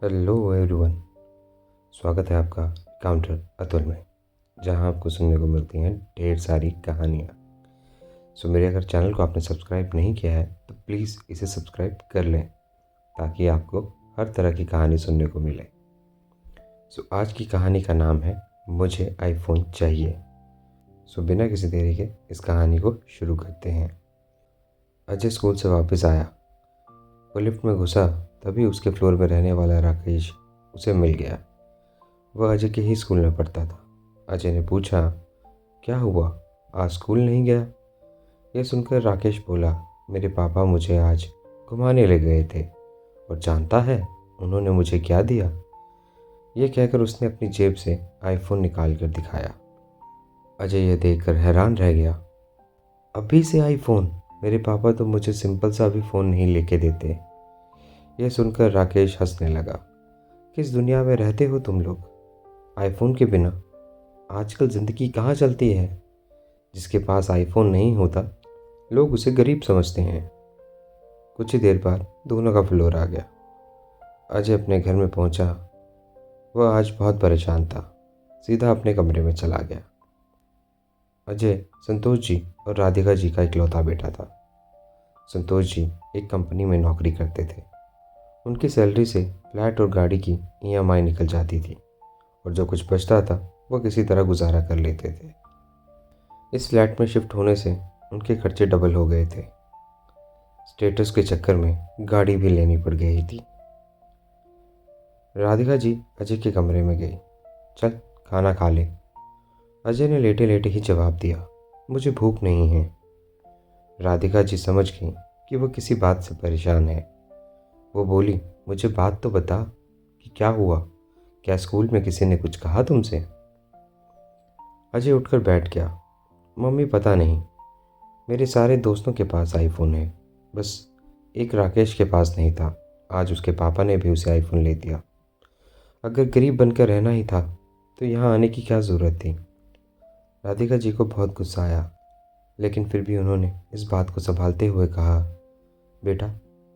Hello everyone. स्वागत है आपका काउंटर अतुल में, जहां आपको सुनने को मिलती हैं ढेर सारी कहानियां। मेरे अगर चैनल को आपने सब्सक्राइब नहीं किया है तो प्लीज़ इसे सब्सक्राइब कर लें, ताकि आपको हर तरह की कहानी सुनने को मिले। आज की कहानी का नाम है मुझे आईफोन चाहिए। बिना किसी देरी के इस कहानी को शुरू करते हैं। अजय स्कूल से वापस आया। वो लिफ्ट में घुसा, तभी उसके फ्लोर में रहने वाला राकेश उसे मिल गया। वह अजय के ही स्कूल में पढ़ता था। अजय ने पूछा, क्या हुआ, आज स्कूल नहीं गया? यह सुनकर राकेश बोला, मेरे पापा मुझे आज घुमाने ले गए थे और जानता है उन्होंने मुझे क्या दिया? यह कहकर उसने अपनी जेब से आईफोन निकाल कर दिखाया। अजय यह देखकर हैरान रह गया। अभी से आईफोन? मेरे पापा तो मुझे सिंपल सा भी फ़ोन नहीं लेके देते। यह सुनकर राकेश हंसने लगा। किस दुनिया में रहते हो तुम लोग? आईफोन के बिना आजकल ज़िंदगी कहाँ चलती है? जिसके पास आईफोन नहीं होता, लोग उसे गरीब समझते हैं। कुछ ही देर बाद दोनों का फ्लोर आ गया। अजय अपने घर में पहुंचा। वह आज बहुत परेशान था, सीधा अपने कमरे में चला गया। अजय संतोष जी और राधिका जी का इकलौता बेटा था। संतोष जी एक कंपनी में नौकरी करते थे। उनकी सैलरी से फ्लैट और गाड़ी की ईएमआई निकल जाती थी और जो कुछ बचता था वह किसी तरह गुजारा कर लेते थे। इस फ्लैट में शिफ्ट होने से उनके खर्चे डबल हो गए थे। स्टेटस के चक्कर में गाड़ी भी लेनी पड़ गई थी। राधिका जी अजय के कमरे में गई। चल खाना खा ले। अजय ने लेटे लेटे ही जवाब दिया, मुझे भूख नहीं है। राधिका जी समझ गई कि वह किसी बात से परेशान है। वो बोली, मुझे बात तो बता कि क्या हुआ? क्या स्कूल में किसी ने कुछ कहा तुमसे? अजय उठकर बैठ गया। मम्मी पता नहीं, मेरे सारे दोस्तों के पास आईफोन है, बस एक राकेश के पास नहीं था। आज उसके पापा ने भी उसे आईफोन ले दिया। अगर गरीब बनकर रहना ही था तो यहाँ आने की क्या ज़रूरत थी? राधिका जी को बहुत गुस्सा आया, लेकिन फिर भी उन्होंने इस बात को संभालते हुए कहा, बेटा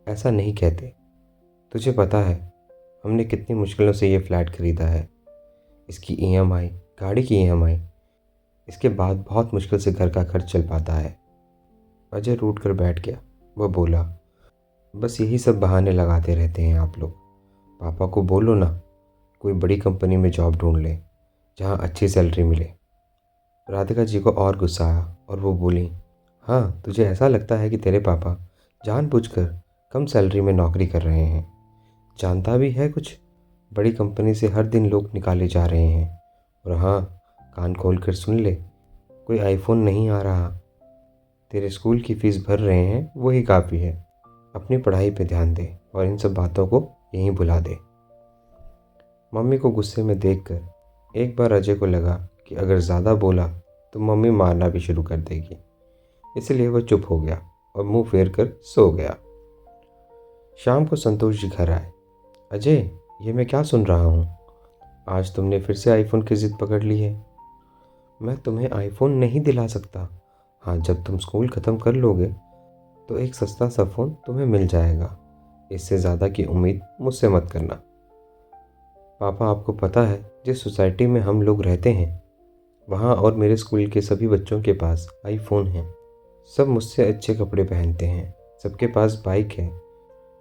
ऐसा नहीं कहते। तुझे पता है हमने कितनी मुश्किलों से ये फ्लैट ख़रीदा है। इसकी ईएमआई, गाड़ी की ईएमआई, इसके बाद बहुत मुश्किल से घर का खर्च चल पाता है। अजय रूठ कर बैठ गया। वह बोला, बस यही सब बहाने लगाते रहते हैं आप लोग। पापा को बोलो ना, कोई बड़ी कंपनी में जॉब ढूंढ ले जहाँ अच्छी सैलरी मिले। राधिका जी को और गुस्सा आया और वो बोली, हाँ तुझे ऐसा लगता है कि तेरे पापा जानबूझकर कम सैलरी में नौकरी कर रहे हैं? जानता भी है कुछ? बड़ी कंपनी से हर दिन लोग निकाले जा रहे हैं। और हाँ, कान खोल कर सुन ले, कोई आईफोन नहीं आ रहा। तेरे स्कूल की फ़ीस भर रहे हैं, वही काफ़ी है। अपनी पढ़ाई पे ध्यान दे और इन सब बातों को यहीं भुला दे। मम्मी को गुस्से में देखकर एक बार अजय को लगा कि अगर ज़्यादा बोला तो मम्मी मारना भी शुरू कर देगी, इसलिए वह चुप हो गया और मुंह फेर कर सो गया। शाम को संतोष जी घर आए। अजय, ये मैं क्या सुन रहा हूँ? आज तुमने फिर से आईफोन की ज़िद पकड़ ली है। मैं तुम्हें आईफोन नहीं दिला सकता। हाँ, जब तुम स्कूल ख़त्म कर लोगे तो एक सस्ता सा फ़ोन तुम्हें मिल जाएगा। इससे ज़्यादा की उम्मीद मुझसे मत करना। पापा, आपको पता है जिस सोसाइटी में हम लोग रहते हैं वहाँ और मेरे स्कूल के सभी बच्चों के पास आईफोन है। सब मुझसे अच्छे कपड़े पहनते हैं, सबके पास बाइक है।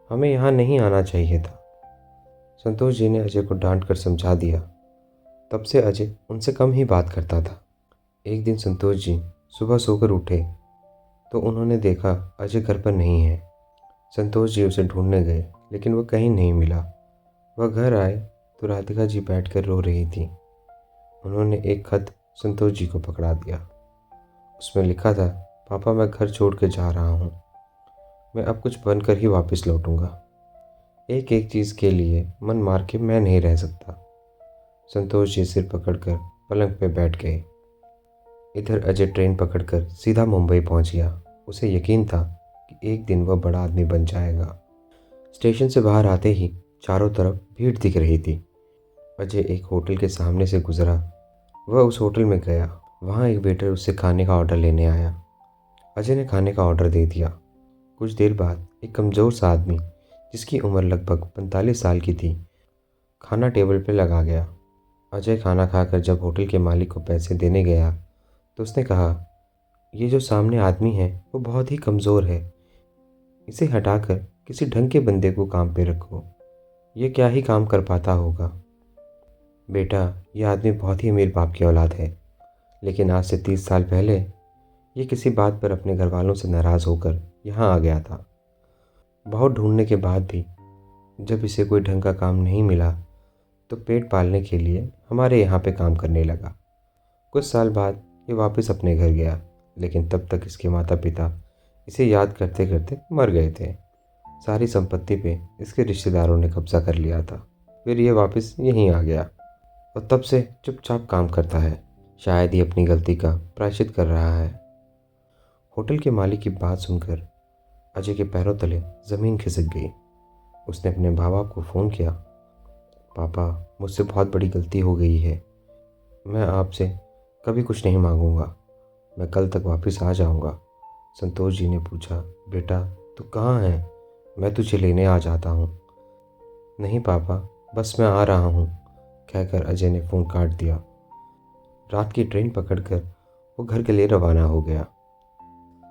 हमें यहाँ नहीं आना चाहिए था। संतोष जी ने अजय को डांट कर समझा दिया। तब से अजय उनसे कम ही बात करता था। एक दिन संतोष जी सुबह सोकर उठे तो उन्होंने देखा अजय घर पर नहीं है। संतोष जी उसे ढूंढने गए, लेकिन वह कहीं नहीं मिला। वह घर आए तो राधिका जी बैठकर रो रही थी। उन्होंने एक खत संतोष जी को पकड़ा दिया। उसमें लिखा था, पापा मैं घर छोड़ के जा रहा हूँ। मैं अब कुछ बनकर ही वापस लौटूंगा। एक एक चीज़ के लिए मन मार के मैं नहीं रह सकता। संतोष जी सिर पकड़कर पलंग पे बैठ गए। इधर अजय ट्रेन पकड़कर सीधा मुंबई पहुंच गया। उसे यकीन था कि एक दिन वह बड़ा आदमी बन जाएगा। स्टेशन से बाहर आते ही चारों तरफ भीड़ दिख रही थी। अजय एक होटल के सामने से गुजरा। वह उस होटल में गया। वहाँ एक वेटर उससे खाने का ऑर्डर लेने आया। अजय ने खाने का ऑर्डर दे दिया। कुछ देर बाद एक कमज़ोर सा आदमी, जिसकी उम्र लगभग 45 साल की थी, खाना टेबल पे लगा गया। अजय खाना खाकर जब होटल के मालिक को पैसे देने गया तो उसने कहा, ये जो सामने आदमी है वो बहुत ही कमज़ोर है, इसे हटाकर किसी ढंग के बंदे को काम पे रखो, ये क्या ही काम कर पाता होगा। बेटा, यह आदमी बहुत ही अमीर बाप की औलाद है, लेकिन आज से 30 साल पहले ये किसी बात पर अपने घर वालों से नाराज़ होकर यहाँ आ गया था। बहुत ढूंढने के बाद भी जब इसे कोई ढंग का काम नहीं मिला तो पेट पालने के लिए हमारे यहाँ पे काम करने लगा। कुछ साल बाद ये वापस अपने घर गया, लेकिन तब तक इसके माता पिता इसे याद करते करते मर गए थे। सारी संपत्ति पे इसके रिश्तेदारों ने कब्जा कर लिया था। फिर ये वापस यहीं आ गया और तब से चुपचाप काम करता है। शायद ही अपनी गलती का प्रायश्चित कर रहा है। होटल के मालिक की बात सुनकर अजय के पैरों तले ज़मीन खिसक गई। उसने अपने माँ बाप को फ़ोन किया। पापा, मुझसे बहुत बड़ी गलती हो गई है, मैं आपसे कभी कुछ नहीं मांगूंगा, मैं कल तक वापस आ जाऊंगा। संतोष जी ने पूछा, बेटा तू कहाँ है, मैं तुझे लेने आ जाता हूँ। नहीं पापा, बस मैं आ रहा हूँ, कहकर अजय ने फ़ोन काट दिया। रात की ट्रेन पकड़कर वो घर के लिए रवाना हो गया।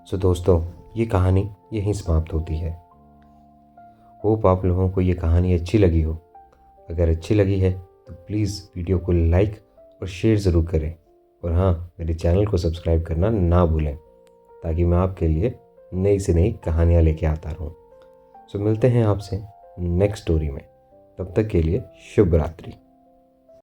सो दोस्तों, ये कहानी यहीं समाप्त होती है। होप आप लोगों को ये कहानी अच्छी लगी हो। अगर अच्छी लगी है तो प्लीज़ वीडियो को लाइक और शेयर ज़रूर करें, और हाँ, मेरे चैनल को सब्सक्राइब करना ना भूलें, ताकि मैं आपके लिए नई से नई कहानियाँ लेके आता रहूँ। सो मिलते हैं आपसे नेक्स्ट स्टोरी में। तब तक के लिए शुभ रात्रि।